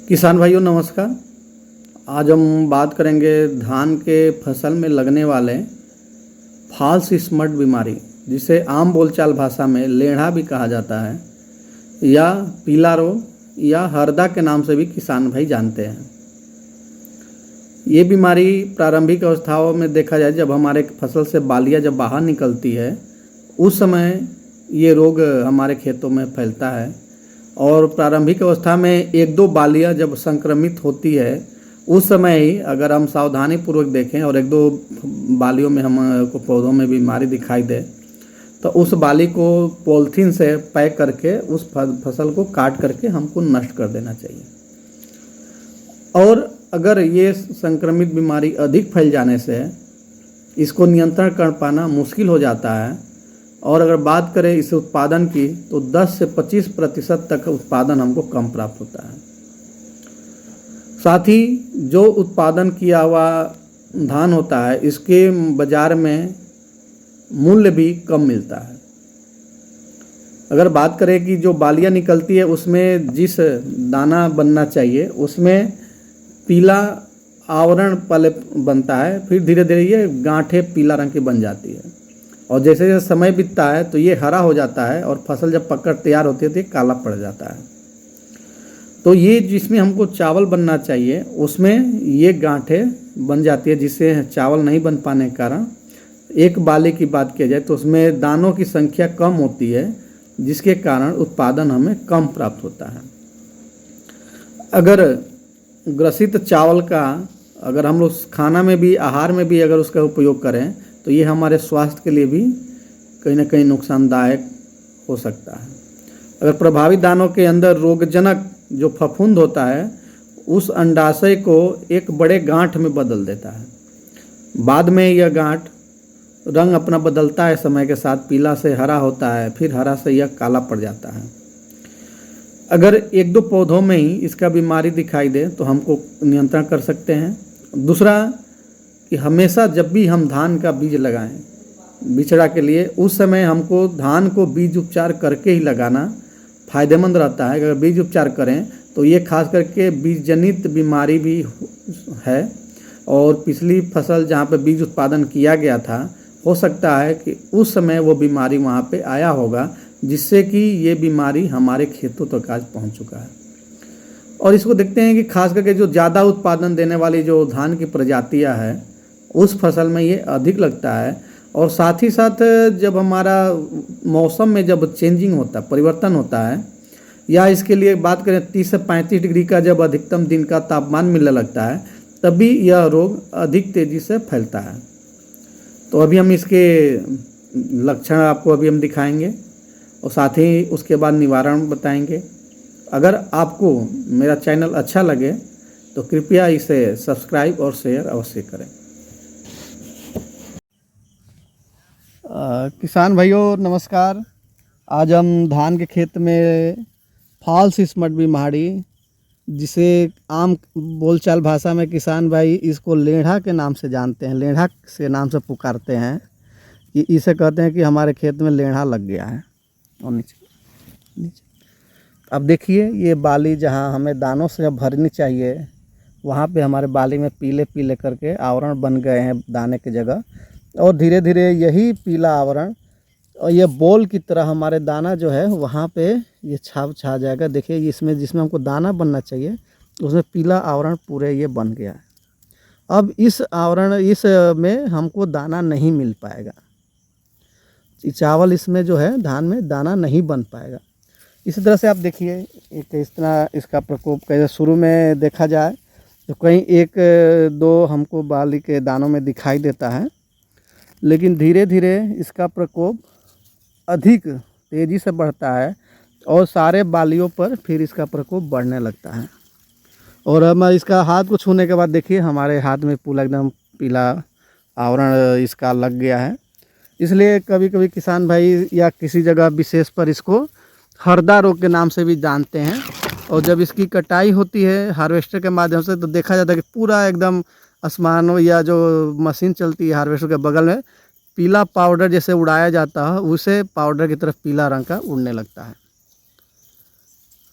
किसान भाइयों नमस्कार। आज हम बात करेंगे धान के फसल में लगने वाले फॉल्स स्मट बीमारी, जिसे आम बोलचाल भाषा में लेढ़ा भी कहा जाता है, या पीला रोग या हरदा के नाम से भी किसान भाई जानते हैं। ये बीमारी प्रारंभिक अवस्थाओं में देखा जाए, जब हमारे फसल से बालियां जब बाहर निकलती है, उस समय ये रोग हमारे खेतों में फैलता है। और प्रारंभिक अवस्था में एक दो बालियां जब संक्रमित होती है, उस समय ही अगर हम सावधानी पूर्वक देखें और एक दो बालियों में हमको पौधों में बीमारी दिखाई दे, तो उस बाली को पॉलीथीन से पैक करके उस फसल को काट करके हमको नष्ट कर देना चाहिए। और अगर ये संक्रमित बीमारी अधिक फैल जाने से इसको नियंत्रण कर पाना मुश्किल हो जाता है। और अगर बात करें इस उत्पादन की, तो 10 से 25% तक उत्पादन हमको कम प्राप्त होता है। साथ ही जो उत्पादन किया हुआ धान होता है, इसके बाजार में मूल्य भी कम मिलता है। अगर बात करें कि जो बालियां निकलती है उसमें जिस दाना बनना चाहिए, उसमें पीला आवरण पहले बनता है, फिर धीरे धीरे ये गांठें पीला रंग की बन जाती है। और जैसे जैसे समय बीतता है तो ये हरा हो जाता है, और फसल जब पककर तैयार होती है तो ये काला पड़ जाता है। तो ये जिसमें हमको चावल बनना चाहिए, उसमें ये गांठें बन जाती है, जिससे चावल नहीं बन पाने के कारण एक बाले की बात किया जाए तो उसमें दानों की संख्या कम होती है, जिसके कारण उत्पादन हमें कम प्राप्त होता है। अगर ग्रसित चावल का अगर हम लोग खाना में भी, आहार में भी अगर उसका उपयोग करें, तो ये हमारे स्वास्थ्य के लिए भी कहीं ना कहीं नुकसानदायक हो सकता है। अगर प्रभावित दानों के अंदर रोगजनक जो फफूंद होता है, उस अंडाशय को एक बड़े गांठ में बदल देता है। बाद में यह गांठ रंग अपना बदलता है, समय के साथ पीला से हरा होता है, फिर हरा से यह काला पड़ जाता है। अगर एक दो पौधों में ही इसका बीमारी दिखाई दे तो हमको नियंत्रण कर सकते हैं। दूसरा कि हमेशा जब भी हम धान का बीज लगाएं बिचड़ा के लिए, उस समय हमको धान को बीज उपचार करके ही लगाना फायदेमंद रहता है। अगर बीज उपचार करें तो ये खास करके बीज जनित बीमारी भी है, और पिछली फसल जहाँ पे बीज उत्पादन किया गया था, हो सकता है कि उस समय वो बीमारी वहाँ पे आया होगा, जिससे कि ये बीमारी हमारे खेतों तक आज पहुँच चुका है। और इसको देखते हैं कि खास करके जो ज़्यादा उत्पादन देने वाली जो धान की प्रजातियां है, उस फसल में ये अधिक लगता है। और साथ ही साथ जब हमारा मौसम में जब चेंजिंग होता है, परिवर्तन होता है, या इसके लिए बात करें 30 से 35 डिग्री का जब अधिकतम दिन का तापमान मिलने लगता है, तभी यह रोग अधिक तेज़ी से फैलता है। तो अभी हम इसके लक्षण आपको अभी हम दिखाएंगे, और साथ ही उसके बाद निवारण बताएंगे। अगर आपको मेरा चैनल अच्छा लगे तो कृपया इसे सब्सक्राइब और शेयर अवश्य करें। किसान भाइयों नमस्कार। आज हम धान के खेत में फॉल्स स्मट बीमारी, जिसे आम बोलचाल भाषा में किसान भाई इसको लेढ़ा के नाम से जानते हैं, लेढ़ा से नाम से पुकारते हैं, कि इसे कहते हैं कि हमारे खेत में लेढ़ा लग गया है। और नीचे अब देखिए, ये बाली जहाँ हमें दानों से जब भरनी चाहिए, वहाँ पे हमारे बाली में पीले पीले करके आवरण बन गए हैं दाने की जगह। और धीरे धीरे यही पीला आवरण और ये बॉल की तरह हमारे दाना जो है वहाँ पे ये छाप छा जाएगा। देखिए इसमें, जिसमें हमको दाना बनना चाहिए, उसमें पीला आवरण पूरे ये बन गया है। अब इस आवरण, इस में हमको दाना नहीं मिल पाएगा। चावल इसमें जो है, धान में दाना नहीं बन पाएगा। इसी तरह से आप देखिए एक इस तरह इसका प्रकोप कैसे शुरू में देखा जाए तो कहीं एक दो हमको बाली के दानों में दिखाई देता है, लेकिन धीरे धीरे इसका प्रकोप अधिक तेज़ी से बढ़ता है, और सारे बालियों पर फिर इसका प्रकोप बढ़ने लगता है। और हम इसका हाथ को छूने के बाद देखिए हमारे हाथ में पूरा एकदम पीला आवरण इसका लग गया है। इसलिए कभी कभी किसान भाई या किसी जगह विशेष पर इसको हरदा रोग के नाम से भी जानते हैं। और जब इसकी कटाई होती है हार्वेस्टर के माध्यम से, तो देखा जाता है कि पूरा एकदम आसमानों, या जो मशीन चलती है हार्वेस्टर के बगल में, पीला पाउडर जैसे उड़ाया जाता है, उसे पाउडर की तरफ पीला रंग का उड़ने लगता है।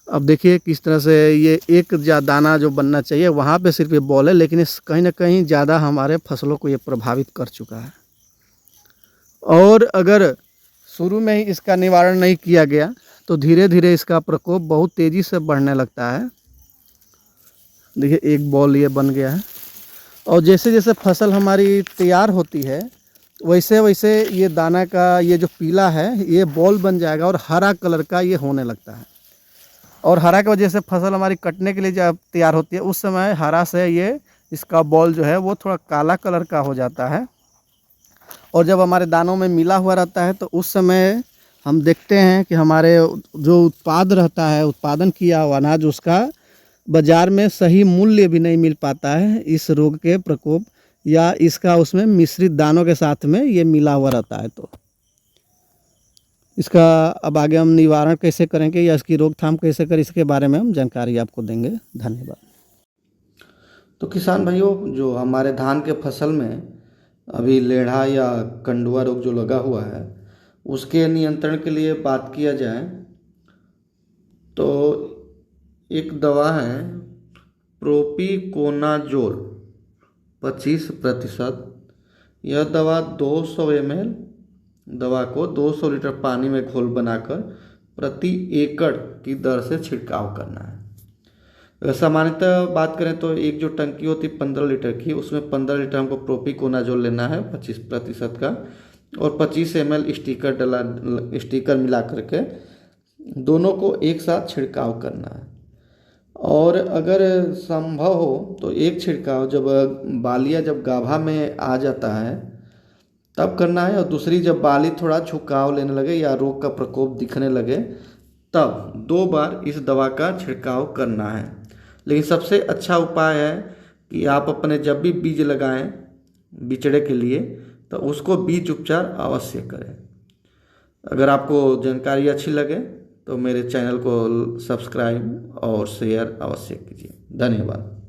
अब देखिए किस तरह से ये एक दाना जो बनना चाहिए वहाँ पे सिर्फ ये बॉल है, लेकिन इस कहीं ना कहीं ज़्यादा हमारे फसलों को ये प्रभावित कर चुका है। और अगर शुरू में ही इसका निवारण नहीं किया गया तो धीरे धीरे इसका प्रकोप बहुत तेज़ी से बढ़ने लगता है। देखिए एक बॉल ये बन गया है, और जैसे जैसे फसल हमारी तैयार होती है वैसे वैसे ये दाना का ये जो पीला है ये बॉल बन जाएगा और हरा कलर का ये होने लगता है। और हरा की वजह से फसल हमारी कटने के लिए जब तैयार होती है उस समय हरा से ये इसका बॉल जो है वो थोड़ा काला कलर का हो जाता है। और जब हमारे दानों में मिला हुआ रहता है तो उस समय हम देखते हैं कि हमारे जो उत्पाद रहता है, उत्पादन किया हुआ अनाज, उसका बाज़ार में सही मूल्य भी नहीं मिल पाता है इस रोग के प्रकोप या इसका उसमें मिश्रित दानों के साथ में ये मिला हुआ रहता है। तो इसका अब आगे हम निवारण कैसे करेंगे या इसकी रोकथाम कैसे करें, इसके बारे में हम जानकारी आपको देंगे। धन्यवाद। तो किसान भाइयों, जो हमारे धान के फसल में अभी लेढ़ा या कंडुआ रोग जो लगा हुआ है उसके नियंत्रण के लिए बात किया जाए तो एक दवा है प्रोपिकोनाजोल 25%। यह दवा 200 ml दवा को 200 लीटर पानी में घोल बनाकर प्रति एकड़ की दर से छिड़काव करना है। सामान्यतः बात करें तो एक जो टंकी होती है 15 लीटर की, उसमें 15 लीटर हमको प्रोपिकोनाजोल लेना है 25% का, और 25 ml स्टिकर मिला करके दोनों को एक साथ छिड़काव करना है। और अगर संभव हो तो एक छिड़काव जब बालिया जब गाभा में आ जाता है तब करना है, और दूसरी जब बाली थोड़ा झुकाव लेने लगे या रोग का प्रकोप दिखने लगे तब 2 बार इस दवा का छिड़काव करना है। लेकिन सबसे अच्छा उपाय है कि आप अपने जब भी बीज लगाएं बिचड़े के लिए तो उसको बीज उपचार अवश्य करें। अगर आपको जानकारी अच्छी लगे तो मेरे चैनल को सब्सक्राइब और शेयर अवश्य कीजिए। धन्यवाद।